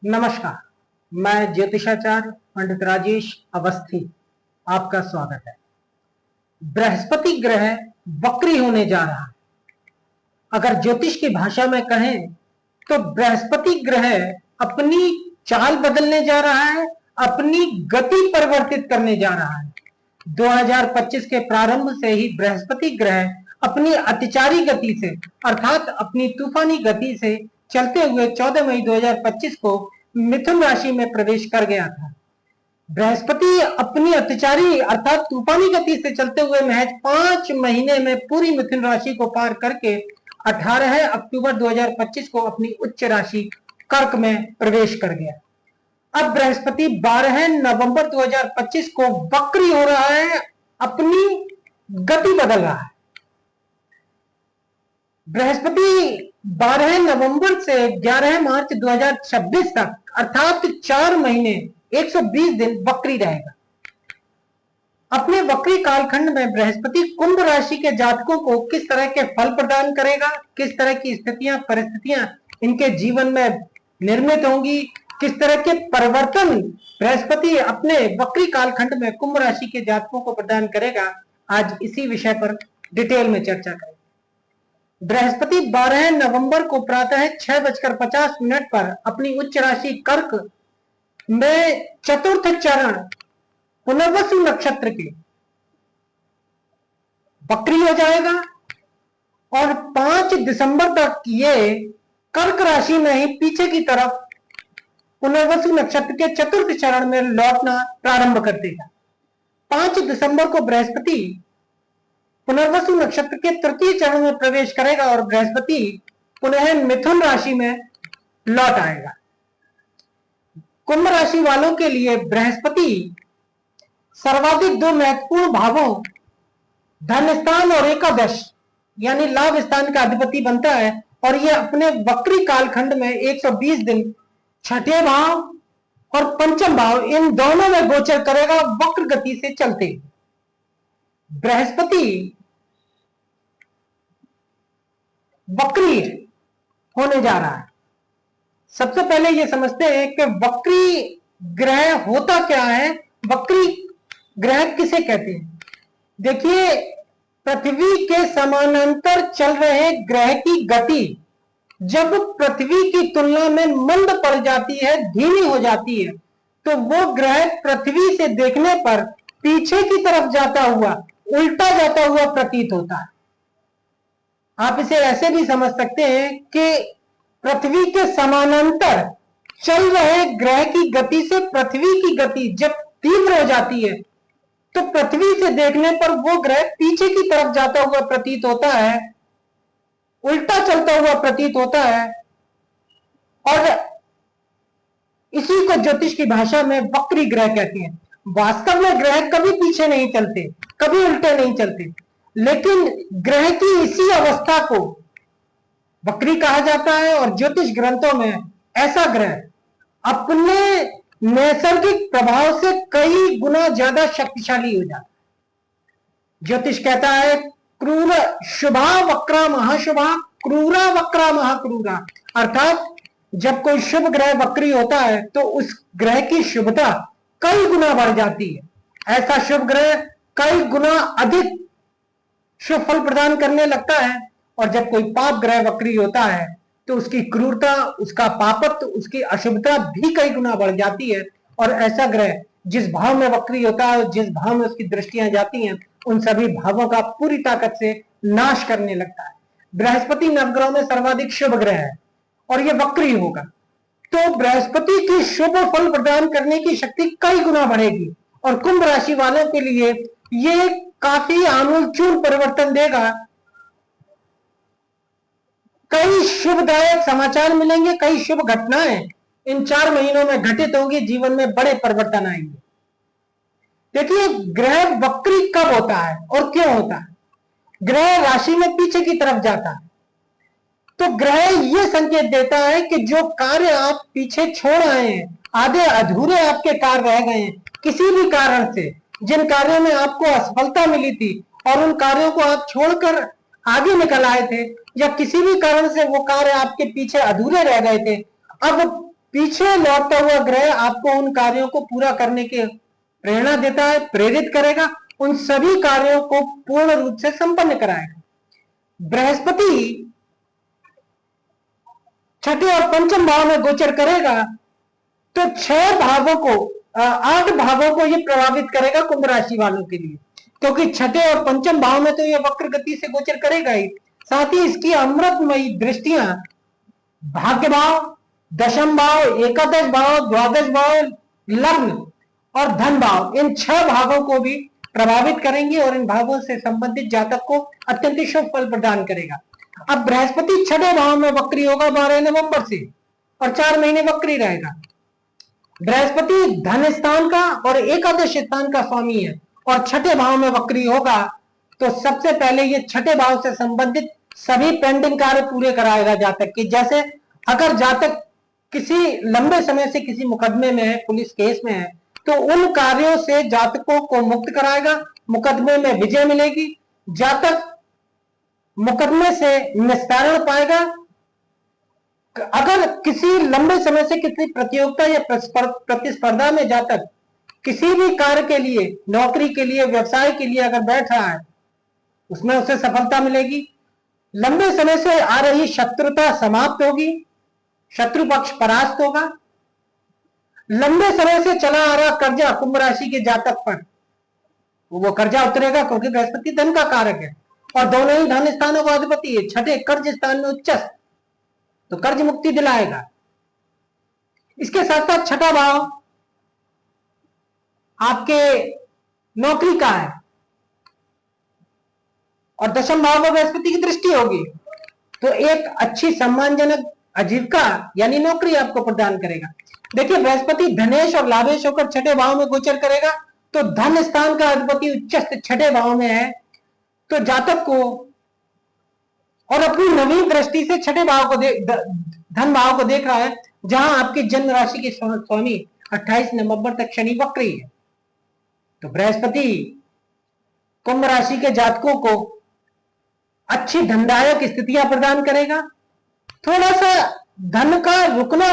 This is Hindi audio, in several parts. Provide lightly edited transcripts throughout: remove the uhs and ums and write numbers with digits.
नमस्कार। मैं ज्योतिषाचार्य पंडित राजेश अवस्थी आपका स्वागत है। बृहस्पति ग्रह वक्री होने जा रहा है। अगर ज्योतिष की भाषा में कहें तो बृहस्पति ग्रह अपनी चाल बदलने जा रहा है, अपनी गति परिवर्तित करने जा रहा है। 2025 के प्रारंभ से ही बृहस्पति ग्रह अपनी अतिचारी गति से अर्थात अपनी तूफानी गति से चलते हुए 14 मई 2025 को मिथुन राशि में प्रवेश कर गया था। बृहस्पति अपनी अतिचारी अर्थात तूफानी गति से चलते हुए महज 5 महीने में पूरी मिथुन राशि को पार करके 18 अक्टूबर 2025 को अपनी उच्च राशि कर्क में प्रवेश कर गया। अब बृहस्पति 12 नवंबर 2025 को वक्री हो रहा है, अपनी गति बदल रहा है। बृहस्पति 12 नवंबर से 11 मार्च 2026 तक अर्थात 4 महीने 120 दिन वक्री रहेगा। अपने वक्री कालखंड में बृहस्पति कुंभ राशि के जातकों को किस तरह के फल प्रदान करेगा, किस तरह की स्थितियां परिस्थितियां इनके जीवन में निर्मित होंगी, किस तरह के परिवर्तन बृहस्पति अपने वक्री कालखंड में कुंभ राशि के जातकों को प्रदान करेगा, आज इसी विषय पर डिटेल में चर्चा करेंगे। बृहस्पति 12 नवंबर को प्रातः 6:50 पर अपनी उच्च राशि कर्क में चतुर्थ चरण पुनर्वसु नक्षत्र के वक्री हो जाएगा और 5 दिसंबर तक ये कर्क राशि में ही पीछे की तरफ पुनर्वसु नक्षत्र के चतुर्थ चरण में लौटना प्रारंभ कर देगा। 5 दिसंबर को बृहस्पति पुनर्वसु नक्षत्र के तृतीय चरण में प्रवेश करेगा और बृहस्पति पुनः मिथुन राशि में लौट आएगा। कुंभ राशि वालों के लिए बृहस्पति सर्वाधिक 2 महत्वपूर्ण भावों धन स्थान और एकादश यानी लाभ स्थान का अधिपति बनता है और यह अपने वक्री कालखंड में 120 दिन छठे भाव और पंचम भाव इन दोनों में गोचर करेगा वक्र गति से चलते। बृहस्पति वक्री होने जा रहा है। सबसे पहले यह समझते हैं कि वक्री ग्रह होता क्या है, वक्री ग्रह किसे कहते हैं। देखिए, पृथ्वी के समानांतर चल रहे ग्रह की गति जब पृथ्वी की तुलना में मंद पड़ जाती है, धीमी हो जाती है, तो वो ग्रह पृथ्वी से देखने पर पीछे की तरफ जाता हुआ, उल्टा जाता हुआ प्रतीत होता है। आप इसे ऐसे भी समझ सकते हैं कि पृथ्वी के समानांतर चल रहे ग्रह की गति से पृथ्वी की गति जब तीव्र हो जाती है तो पृथ्वी से देखने पर वो ग्रह पीछे की तरफ जाता हुआ प्रतीत होता है, उल्टा चलता हुआ प्रतीत होता है और इसी को ज्योतिष की भाषा में वक्री ग्रह कहते हैं। वास्तव में ग्रह कभी पीछे नहीं चलते, कभी उल्टे नहीं चलते, लेकिन ग्रह की इसी अवस्था को वक्री कहा जाता है और ज्योतिष ग्रंथों में ऐसा ग्रह अपने नैसर्गिक प्रभाव से कई गुना ज्यादा शक्तिशाली हो जाता है। ज्योतिष कहता है क्रूर शुभा वक्रा महाशुभा, क्रूरा वक्रा महाक्रूरा, अर्थात जब कोई शुभ ग्रह वक्री होता है तो उस ग्रह की शुभता कई गुना बढ़ जाती है। ऐसा शुभ ग्रह कई गुना अधिक शुभ फल प्रदान करने लगता है और जब कोई पाप ग्रह वक्री होता है तो उसकी क्रूरता, उसका पापत्व, उसकी अशुभता भी कई गुना बढ़ जाती है और ऐसा ग्रह जिस भाव में वक्री होता है, जिस भाव में उसकी दृष्टियां जाती हैं, उन सभी भावों का पूरी ताकत से नाश करने लगता है। बृहस्पति नवग्रहों में सर्वाधिक शुभ ग्रह है और यह वक्री होगा तो बृहस्पति की शुभ फल प्रदान करने की शक्ति कई गुना बढ़ेगी और कुंभ राशि वालों के लिए यह काफी आमूलचूल परिवर्तन देगा। कई शुभदायक समाचार मिलेंगे, कई शुभ घटनाएं इन 4 महीनों में घटित होंगी, जीवन में बड़े परिवर्तन आएंगे। देखिए, ग्रह वक्री कब होता है और क्यों होता है। ग्रह राशि में पीछे की तरफ जाता है तो ग्रह यह संकेत देता है कि जो कार्य आप पीछे छोड़ आए हैं, आधे अधूरे आपके कार्य रह गए हैं किसी भी कारण से, जिन कार्यों में आपको असफलता मिली थी और उन कार्यों को आप छोड़कर आगे निकल आए थे या किसी भी कारण से वो कार्य आपके पीछे अधूरे रह गए थे, अब पीछे लौटता हुआ ग्रह आपको उन कार्यों को पूरा करने की प्रेरणा देता है, प्रेरित करेगा, उन सभी कार्यों को पूर्ण रूप से संपन्न कराएगा। बृहस्पति छठे और पंचम भाव में गोचर करेगा तो 6 भावों को 8 भावों को यह प्रभावित करेगा कुंभ राशि वालों के लिए, क्योंकि छठे और पंचम भाव में तो यह वक्र गति से गोचर करेगा ही, साथ ही इसकी अमृतमयी दृष्टियां भाग्य भाव, दशम भाव, एकादश भाव, द्वादश भाव, लग्न और धन भाव, इन 6 भावों को भी प्रभावित करेंगे और इन भावों से संबंधित जातक को अत्यंत शुभ फल प्रदान करेगा। अब बृहस्पति छठे भाव में वक्री होगा 12 नवंबर से और 4 महीने वक्री रहेगा। बृहस्पति धन स्थान का और एकादश स्थान का स्वामी है और छठे भाव में वक्री होगा तो सबसे पहले ये छठे भाव से संबंधित सभी पेंडिंग कार्य पूरे कराएगा जातक की। जैसे अगर जातक किसी लंबे समय से किसी मुकदमे में है, पुलिस केस में है, तो उन कार्यों से जातकों को मुक्त कराएगा, मुकदमे में विजय मिलेगी, जातक मुकदमे से निस्तारण पाएगा। अगर किसी लंबे समय से किसी प्रतियोगिता या प्रतिस्पर्धा में जातक किसी भी कार्य के लिए, नौकरी के लिए, व्यवसाय के लिए अगर बैठ रहा है, उसमें उसे सफलता मिलेगी। लंबे समय से आ रही शत्रुता समाप्त होगी, शत्रु पक्ष परास्त होगा। लंबे समय से चला आ रहा कर्जा कुंभ राशि के जातक पर वो कर्जा उतरेगा, क्योंकि बृहस्पति धन का कारक है और दोनों ही धन स्थानों का अधिपति है। छठे कर्ज स्थान में उच्च, तो कर्ज मुक्ति दिलाएगा। इसके साथ साथ छठा भाव आपके नौकरी का है और दशम भाव में बृहस्पति की दृष्टि होगी, तो एक अच्छी सम्मानजनक आजीविका यानी नौकरी आपको प्रदान करेगा। देखिए, बृहस्पति धनेश और लाभेश होकर छठे भाव में गोचर करेगा तो धन स्थान का अधिपति उच्चस्थ छठे भाव में है, तो जातक को और अपनी नवीन दृष्टि से छठे भाव को धन भाव को देख रहा है, जहां आपकी जन्म राशि के स्वामी 28 नवंबर तक शनि वक्री है। तो बृहस्पति कुंभ राशि के जातकों को अच्छी धनदायक स्थितियां प्रदान करेगा। थोड़ा सा धन का रुकना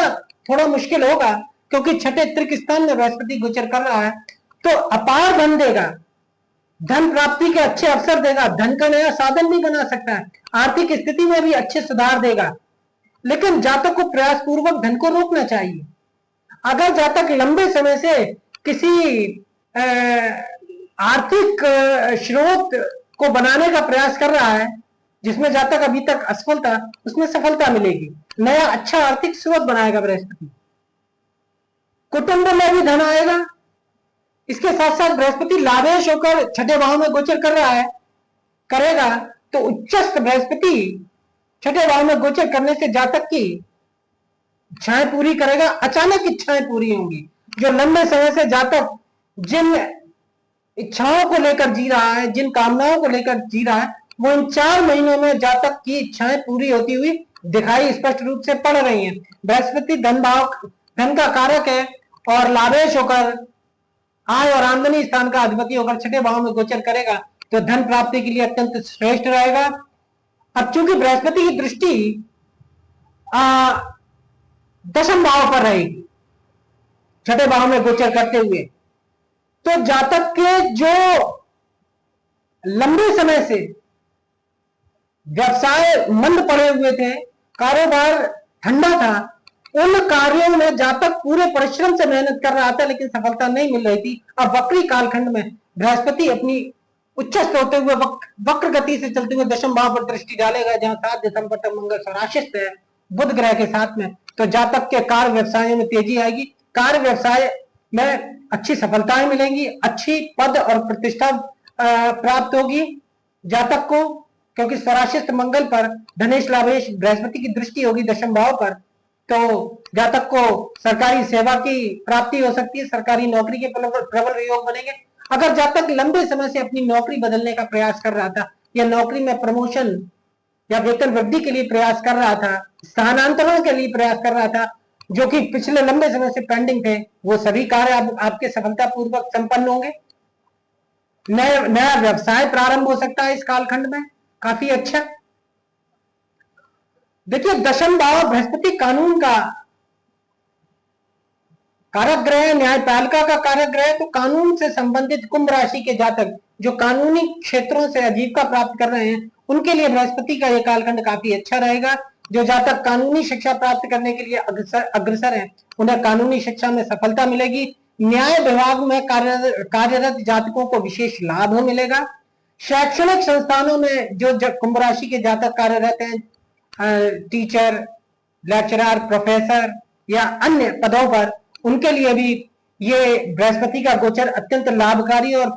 थोड़ा मुश्किल होगा, क्योंकि छठे त्रिक स्थान में बृहस्पति गोचर कर रहा है, तो अपार धन देगा, धन प्राप्ति के अच्छे अवसर देगा, धन का नया साधन भी बना सकता है, आर्थिक स्थिति में भी अच्छे सुधार देगा। लेकिन जातक को प्रयास पूर्वक धन को रोकना चाहिए। अगर जातक लंबे समय से किसी आर्थिक स्रोत को बनाने का प्रयास कर रहा है जिसमें जातक अभी तक असफल था, उसमें सफलता मिलेगी। नया अच्छा आर्थिक स्रोत बनाएगा बृहस्पति। कुटुंब में भी धन आएगा। इसके साथ साथ बृहस्पति लाभेश होकर छठे भाव में गोचर कर रहा है, करेगा, तो उच्चस्थ बृहस्पति छठे भाव में गोचर करने से जातक की इच्छाएं पूरी करेगा। अचानक इच्छाएं पूरी होंगी। जो लंबे समय से जातक जिन इच्छाओं को लेकर जी रहा है, जिन कामनाओं को लेकर जी रहा है, वो इन 4 महीनों में जातक की इच्छाएं पूरी होती हुई दिखाई स्पष्ट रूप से पड़ रही हैं। बृहस्पति धन भाव, धन का कारक है और लाभेश होकर आय और आमदनी स्थान का अधिपति होकर छठे भाव में गोचर करेगा, तो धन प्राप्ति के लिए अत्यंत श्रेष्ठ रहेगा। अब चूंकि बृहस्पति की दृष्टि दशम भाव पर रहेगी छठे भाव में गोचर करते हुए, तो जातक के जो लंबे समय से व्यवसाय मंद पड़े हुए थे, कारोबार ठंडा था, उन कार्यों में जातक पूरे परिश्रम से मेहनत कर रहा था लेकिन सफलता नहीं मिल रही थी। अब वक्री कालखंड में बृहस्पति अपनी उच्चस्थ होते हुए वक्र गति से चलते हुए दशम भाव पर दृष्टि डालेगा, जहां 7 दिसंबर तक मंगल स्वराशिष्ट है बुध ग्रह के साथ में, तो जातक के कार्य व्यवसाय में तेजी आएगी। कार्य व्यवसाय में अच्छी सफलताएं मिलेंगी, अच्छी पद और प्रतिष्ठा प्राप्त होगी जातक को, क्योंकि स्वराशिष्ट मंगल पर धनेश लाभेश बृहस्पति की दृष्टि होगी दशम भाव पर, तो जातक को सरकारी सेवा की प्राप्ति हो सकती है, सरकारी नौकरी के प्रबल योग बनेंगे। अगर जातक लंबे समय से अपनी नौकरी बदलने का प्रयास कर रहा था या नौकरी में प्रमोशन या वेतन वृद्धि के लिए प्रयास कर रहा था, स्थानांतरण के लिए प्रयास कर रहा था, जो कि पिछले लंबे समय से पेंडिंग थे, वो सभी कार्य आपके सफलतापूर्वक संपन्न होंगे। नया व्यवसाय प्रारंभ हो सकता है इस कालखंड में, काफी अच्छा। देखिए, दशम भाव बृहस्पति कानून का कारक ग्रह न्यायपालिका का कारक ग्रह, तो कानून से संबंधित कुंभ राशि के जातक जो कानूनी क्षेत्रों से आजीविका प्राप्त कर रहे हैं उनके लिए बृहस्पति का यह कालखंड काफी अच्छा रहेगा। जो जातक कानूनी शिक्षा प्राप्त करने के लिए अग्रसर हैं उन्हें कानूनी शिक्षा में सफलता मिलेगी। न्याय विभाग में कार्यरत जातकों को विशेष लाभ मिलेगा। शैक्षणिक संस्थानों में जो कुंभ राशि के जातक कार्यरत हैं, टीचर, लेक्चरर, प्रोफेसर या अन्य पदों पर, उनके लिए भी ये बृहस्पति का गोचर अत्यंत लाभकारी और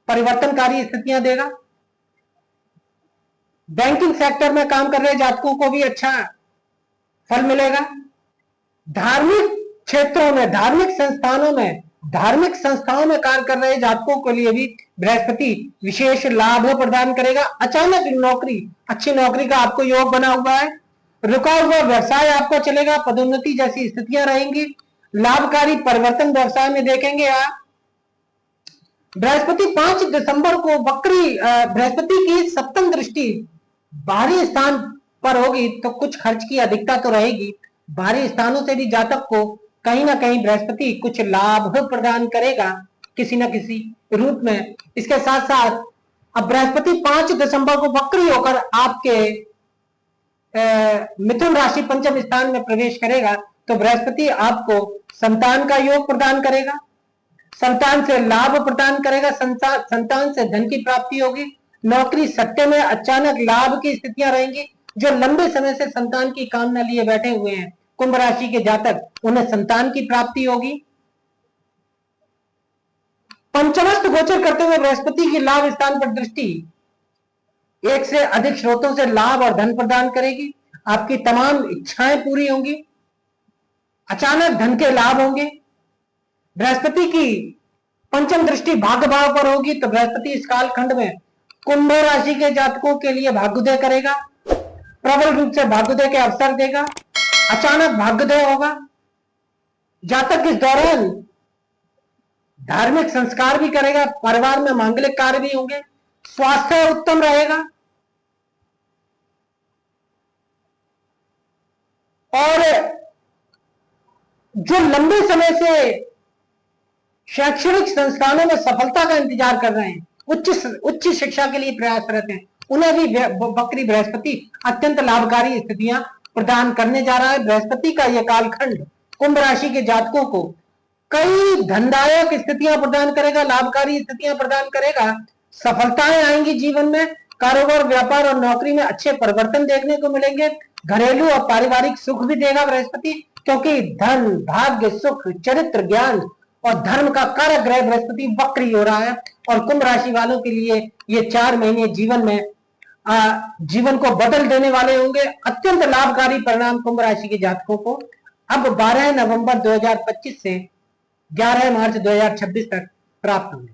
परिवर्तनकारी स्थितियां देगा। बैंकिंग सेक्टर में काम कर रहे जातकों को भी अच्छा फल मिलेगा। धार्मिक क्षेत्रों में, धार्मिक संस्थाओं में कार्य कर रहे जातकों के लिए भी बृहस्पति विशेष लाभ प्रदान करेगा। अचानक नौकरी, अच्छी नौकरी का आपको योग बना हुआ है। रुका हुआ व्यवसाय आपका चलेगा, पदोन्नति जैसी स्थितियां रहेंगी। लाभकारी परिवर्तन व्यवसाय में देखेंगे आप। बृहस्पति 5 दिसंबर को बृहस्पति की सप्तम दृष्टि बाहरी स्थान पर होगी तो कुछ खर्च की अधिकता तो रहेगी। बाहरी स्थानों से भी जातक को कहीं ना कहीं बृहस्पति कुछ लाभ प्रदान करेगा किसी न किसी रूप में। इसके साथ साथ अब बृहस्पति 5 दिसंबर को वक्री होकर आपके मिथुन राशि पंचम स्थान में प्रवेश करेगा तो बृहस्पति आपको संतान का योग प्रदान करेगा, संतान से लाभ प्रदान करेगा, संतान से धन की प्राप्ति होगी। नौकरी सट्टे में अचानक लाभ की स्थितियां रहेंगी। जो लंबे समय से संतान की कामना लिए बैठे हुए हैं कुंभ राशि के जातक, उन्हें संतान की प्राप्ति होगी। पंचमस्त गोचर करते हुए बृहस्पति की लाभ स्थान पर दृष्टि एक से अधिक स्रोतों से लाभ और धन प्रदान करेगी। आपकी तमाम इच्छाएं पूरी होंगी, अचानक धन के लाभ होंगे। बृहस्पति की पंचम दृष्टि भाग्य भाव पर होगी तो बृहस्पति इस कालखंड में कुंभ राशि के जातकों के लिए भाग्योदय करेगा, प्रबल रूप से भाग्योदय के अवसर देगा, अचानक भाग्योदय होगा। जातक इस दौरान धार्मिक संस्कार भी करेगा, परिवार में मांगलिक कार्य भी होंगे, स्वास्थ्य उत्तम रहेगा और जो लंबे समय से शैक्षणिक संस्थानों में सफलता का इंतजार कर रहे हैं, उच्च शिक्षा के लिए प्रयासरत हैं, उन्हें भी वक्री बृहस्पति अत्यंत लाभकारी स्थितियां प्रदान करने जा रहा है। बृहस्पति का यह कालखंड कुंभ राशि के जातकों को कई धनदायक स्थितियां प्रदान करेगा, लाभकारी स्थितियां प्रदान करेगा। सफलताएं आएंगी जीवन में, कारोबार, व्यापार और नौकरी में अच्छे परिवर्तन देखने को मिलेंगे। घरेलू और पारिवारिक सुख भी देगा बृहस्पति, क्योंकि धन, भाग्य, सुख, चरित्र, ज्ञान और धर्म का कारक ग्रह बृहस्पति वक्री हो रहा है। और कुंभ राशि वालों के लिए ये 4 महीने जीवन को बदल देने वाले होंगे। अत्यंत लाभकारी परिणाम कुंभ राशि के जातकों को अब 12 नवंबर 2025 से 11 मार्च 2026 तक प्राप्त होंगे।